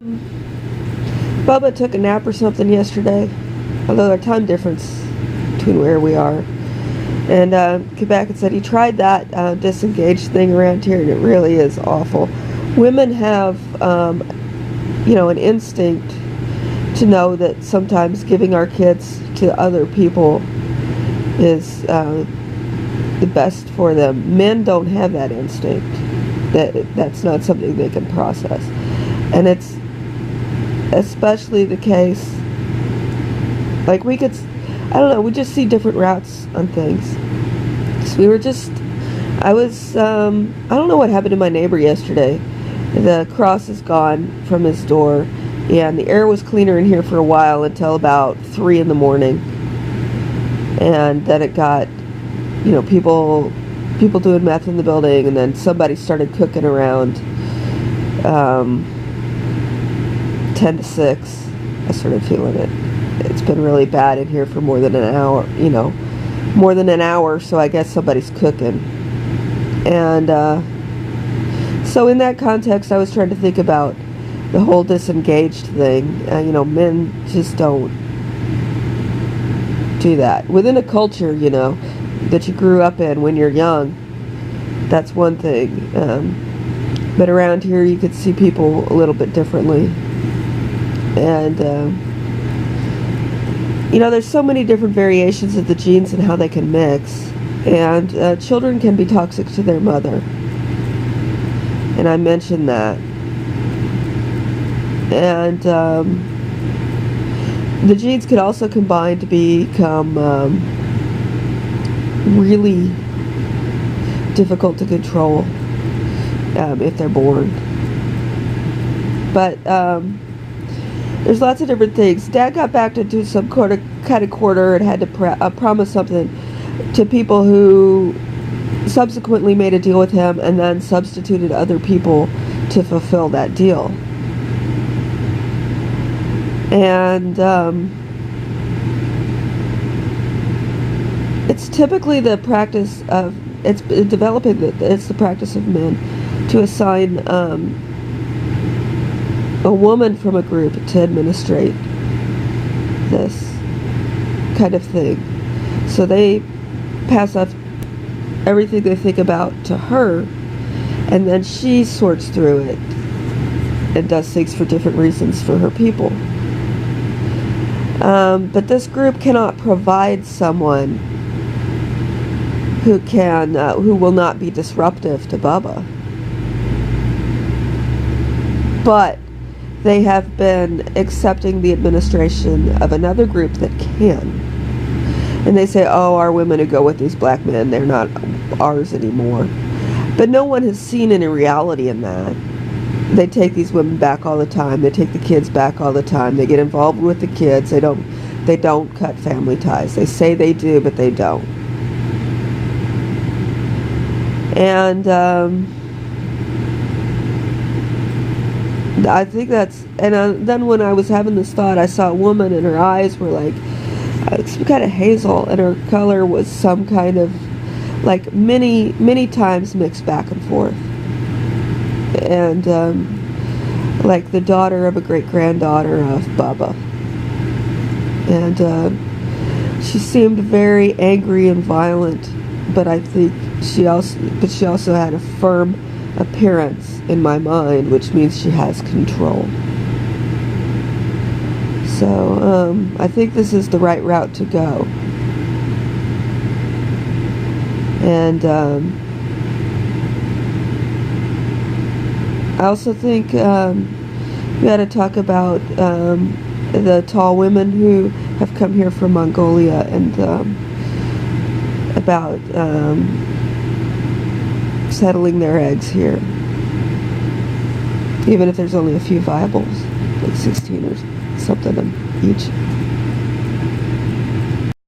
Bubba took a nap or something yesterday, although our time difference between where we are. And came back and said he tried that disengaged thing around here, and it really is awful. Women have, an instinct to know that sometimes giving our kids to other people is the best for them. Men don't have that instinct. That's not something they can process. And it's especially the case, like we just see different routes on things. So I don't know what happened to my neighbor yesterday. The cross is gone from his door, and the air was cleaner in here for a while until about 3 in the morning. And then it got, people doing meth in the building, and then somebody started cooking around 10 to 6. I started feeling it. It's been really bad in here for more than an hour, so I guess somebody's cooking. And so in that context, I was trying to think about the whole disengaged thing. Men just don't do that. Within a culture, that you grew up in when you're young, that's one thing. But around here, you could see people a little bit differently. And, there's so many different variations of the genes and how they can mix. And children can be toxic to their mother. And I mentioned that. And the genes could also combine to become really difficult to control if they're born. But there's lots of different things. Dad got back to do some kind of quarter and had to promise something to people who subsequently made a deal with him and then substituted other people to fulfill that deal. And it's typically the practice of it's the practice of men to assign a woman from a group to administrate this kind of thing. So they pass off everything they think about to her, and then she sorts through it and does things for different reasons for her people. But this group cannot provide someone who will not be disruptive to Bubba. But they have been accepting the administration of another group that can. And they say, oh, our women who go with these black men, they're not ours anymore. But no one has seen any reality in that. They take these women back all the time. They take the kids back all the time. They get involved with the kids. They don't cut family ties. They say they do, but they don't. And I think that's, and then when I was having this thought, I saw a woman and her eyes were like some kind of hazel, and her color was some kind of like many times mixed back and forth, and like the daughter of a great-granddaughter of Bubba. And she seemed very angry and violent, but I think she also had a firm appearance in my mind, which means she has control. So I think this is the right route to go. And I also think we ought to talk about the tall women who have come here from Mongolia, and about settling their eggs here, even if there's only a few viables, like 16 or something each.